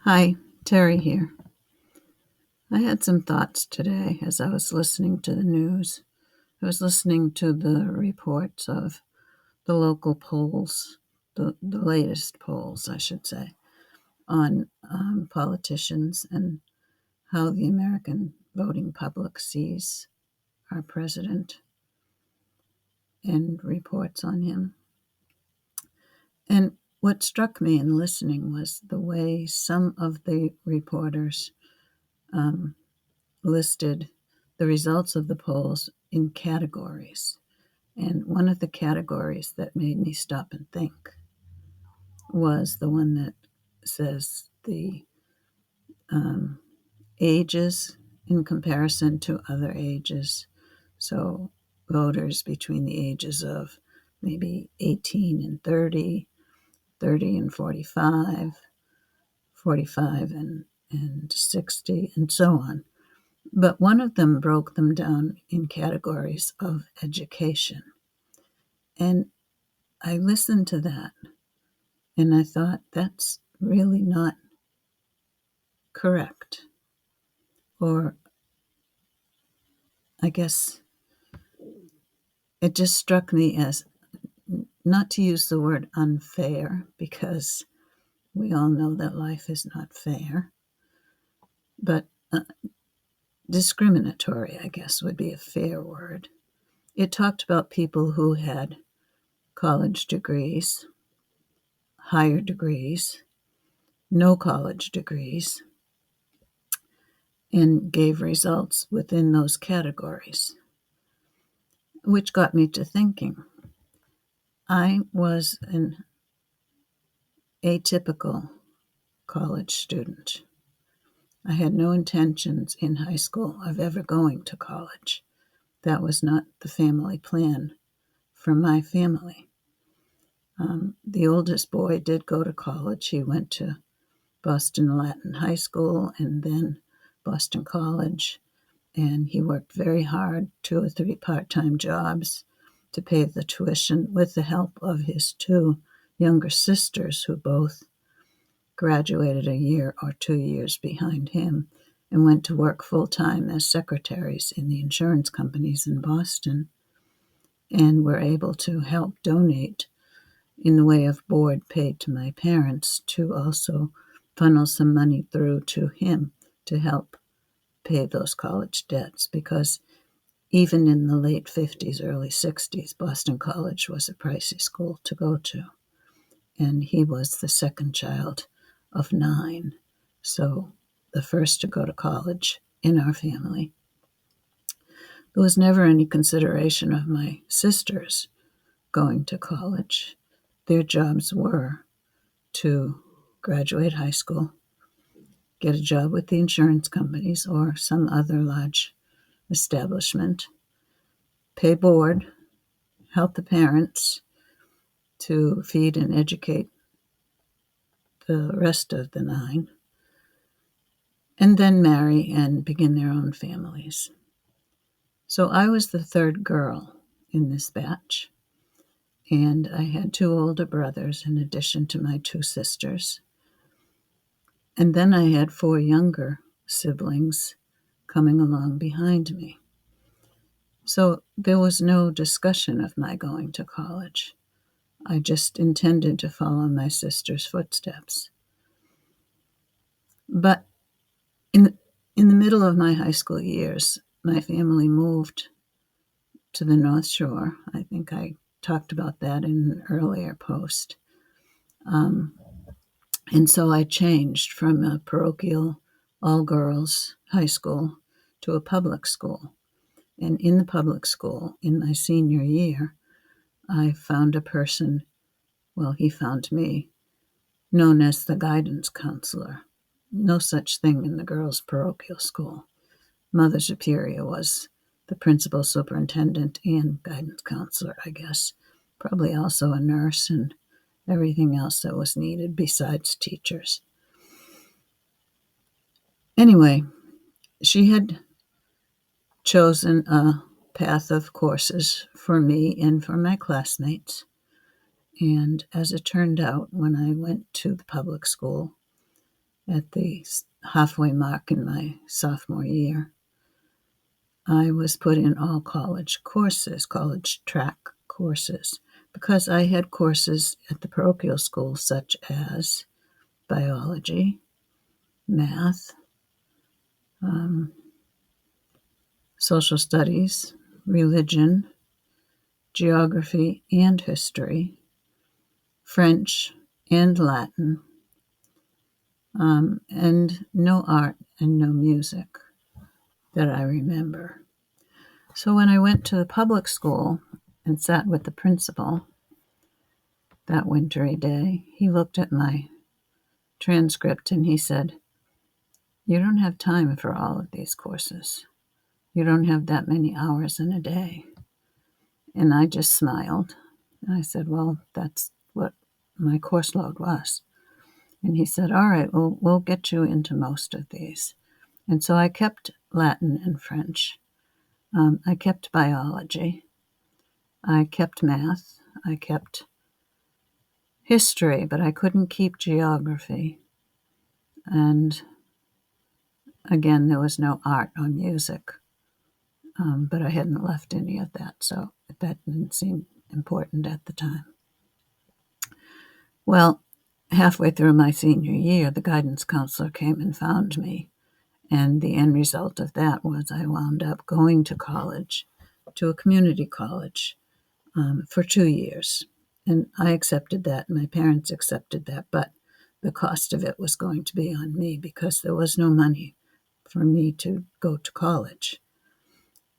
Hi, Terry here. I had some thoughts today as I was listening to the news. I was listening to the reports of the local polls, the latest polls, I should say, on politicians and how the American voting public sees our president and reports on him. And what struck me in listening was the way some of the reporters listed the results of the polls in categories. And one of the categories that made me stop and think was the one that says the ages in comparison to other ages. So voters between the ages of maybe 18 and 30, 30 and 45, 45 and 60, and so on. But one of them broke them down in categories of education. And I listened to that and I thought, that's really not correct. Or I guess it just struck me as, not to use the word unfair, because we all know that life is not fair, but discriminatory, I guess, would be a fair word. It talked about people who had college degrees, higher degrees, no college degrees, and gave results within those categories, which got me to thinking. I was an atypical college student. I had no intentions in high school of ever going to college. That was not the family plan for my family. The oldest boy did go to college. He went to Boston Latin High School and then Boston College, and he worked very hard, 2 or 3 part-time jobs to pay the tuition with the help of his 2 younger sisters, who both graduated a year or 2 years behind him and went to work full-time as secretaries in the insurance companies in Boston, and were able to help donate in the way of board paid to my parents to also funnel some money through to him to help pay those college debts, because even in the late 50s, early 60s, Boston College was a pricey school to go to. And he was the second child of 9, so the first to go to college in our family. There was never any consideration of my sisters going to college. Their jobs were to graduate high school, get a job with the insurance companies or some other large establishment, pay board, help the parents to feed and educate the rest of the 9, and then marry and begin their own families. So I was the third girl in this batch, and I had 2 older brothers in addition to my 2 sisters. And then I had 4 younger siblings coming along behind me. So there was no discussion of my going to college. I just intended to follow my sister's footsteps. But in the middle of my high school years, my family moved to the North Shore. I think I talked about that in an earlier post. And so I changed from a parochial all-girls high school to a public school. And in the public school, in my senior year, I found a person, well, he found me, known as the guidance counselor. No such thing in the girls' parochial school. Mother Superior was the principal superintendent and guidance counselor, I guess. Probably also a nurse and everything else that was needed besides teachers. Anyway, she had chosen a path of courses for me and for my classmates. And as it turned out, when I went to the public school, at the halfway mark in my sophomore year, I was put in all college courses, college track courses, because I had courses at the parochial school such as biology, math, social studies, religion, geography and history, French and Latin, and no art and no music that I remember. So when I went to the public school and sat with the principal that wintry day, he looked at my transcript and he said, "You don't have time for all of these courses. You don't have that many hours in a day." And I just smiled. And I said, "Well, that's what my course load was." And he said, "All right, well, we'll get you into most of these." And so I kept Latin and French. I kept biology. I kept math. I kept history, but I couldn't keep geography. And again, there was no art or music, but I hadn't left any of that, so that didn't seem important at the time. Well, halfway through my senior year, the guidance counselor came and found me, and the end result of that was I wound up going to college, to a community college, for 2 years. And I accepted that, and my parents accepted that, but the cost of it was going to be on me because there was no money for me to go to college.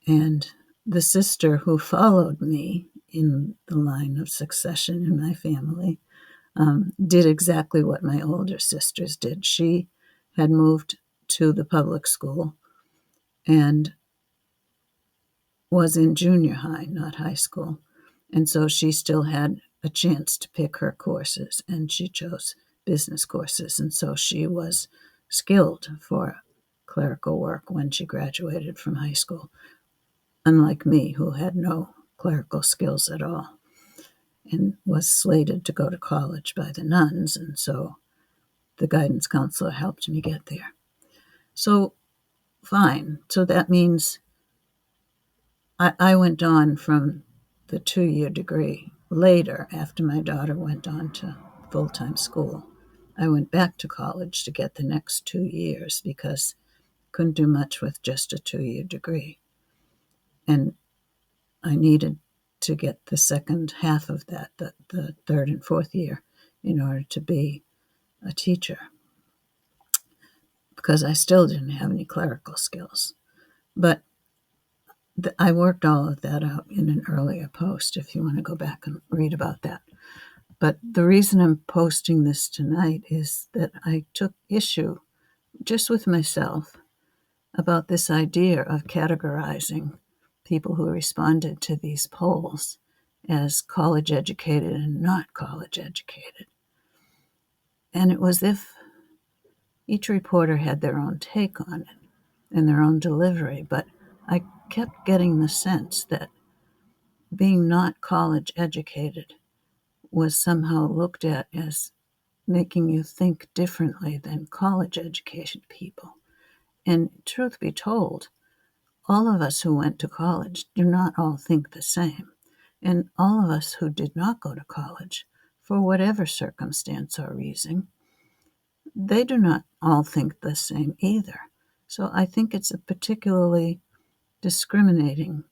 And the sister who followed me in the line of succession in my family did exactly what my older sisters did. She had moved to the public school and was in junior high, not high school. And so she still had a chance to pick her courses, and she chose business courses. And so she was skilled for clerical work when she graduated from high school, unlike me, who had no clerical skills at all and was slated to go to college by the nuns. And so the guidance counselor helped me get there. So, fine. So that means I went on from the 2-year degree later, after my daughter went on to full-time school. I went back to college to get the next 2 years because I couldn't do much with just a 2-year degree. And I needed to get the second half of that, the third and fourth year, in order to be a teacher, because I still didn't have any clerical skills. But I worked all of that out in an earlier post, if you want to go back and read about that. But the reason I'm posting this tonight is that I took issue just with myself about this idea of categorizing people who responded to these polls as college educated and not college educated. And it was if each reporter had their own take on it and their own delivery, but I kept getting the sense that being not college educated was somehow looked at as making you think differently than college education people. And truth be told, all of us who went to college do not all think the same. And all of us who did not go to college, for whatever circumstance or reason, they do not all think the same either. So I think it's a particularly discriminating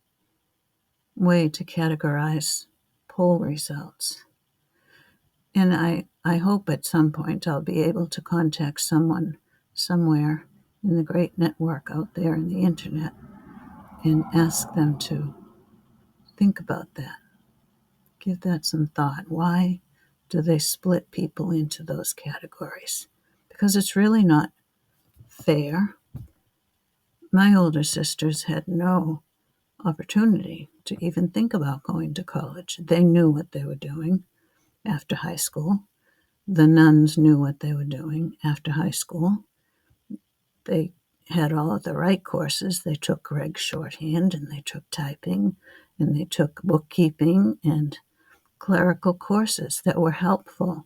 way to categorize poll results. And I hope at some point I'll be able to contact someone somewhere in the great network out there in the internet and ask them to think about that. Give that some thought. Why do they split people into those categories? Because it's really not fair. My older sisters had no opportunity to even think about going to college. They knew what they were doing after high school. The nuns knew what they were doing after high school. They had all of the right courses. They took reg shorthand, and they took typing, and they took bookkeeping and clerical courses that were helpful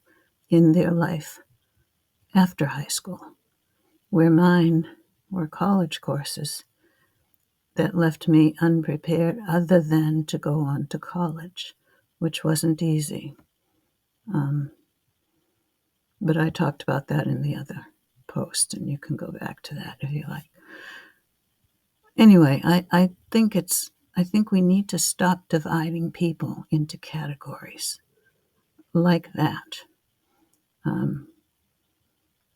in their life after high school. where mine were college courses that left me unprepared other than to go on to college, which wasn't easy. But I talked about that in the other post, and you can go back to that if you like. Anyway, I think we need to stop dividing people into categories like that.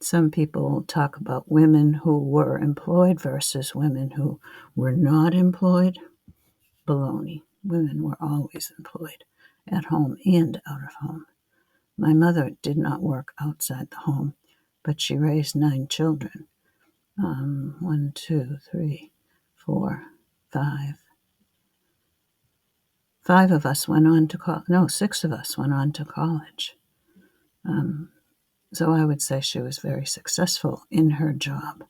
Some people talk about women who were employed versus women who were not employed. Baloney. Women were always employed, at home and out of home. My mother did not work outside the home, but she raised 9 children. 1, 2, 3, 4, 5. 5 of us went on to college. No, 6 of us went on to college. So I would say she was very successful in her job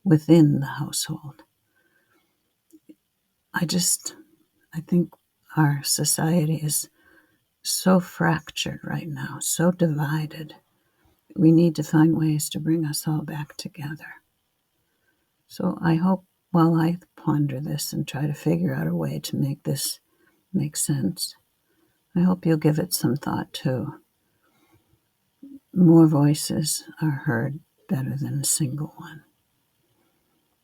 within the household. I think our society is so fractured right now, so divided. We need to find ways to bring us all back together. So I hope while I ponder this and try to figure out a way to make this make sense, I hope you'll give it some thought too. More voices are heard better than a single one.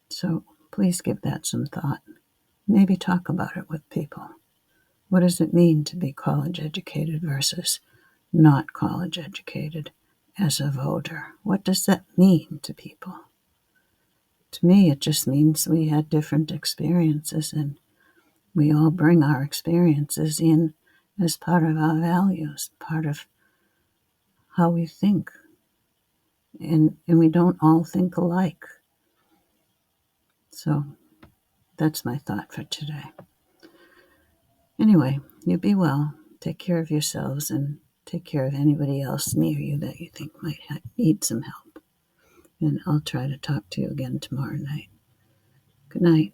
So please give that some thought. Maybe talk about it with people. What does it mean to be college educated versus not college educated as a voter? What does that mean to people? To me, it just means we had different experiences, and we all bring our experiences in as part of our values, part of how we think. And we don't all think alike. So that's my thought for today. Anyway, you be well. Take care of yourselves and take care of anybody else near you that you think might need some help. And I'll try to talk to you again tomorrow night. Good night.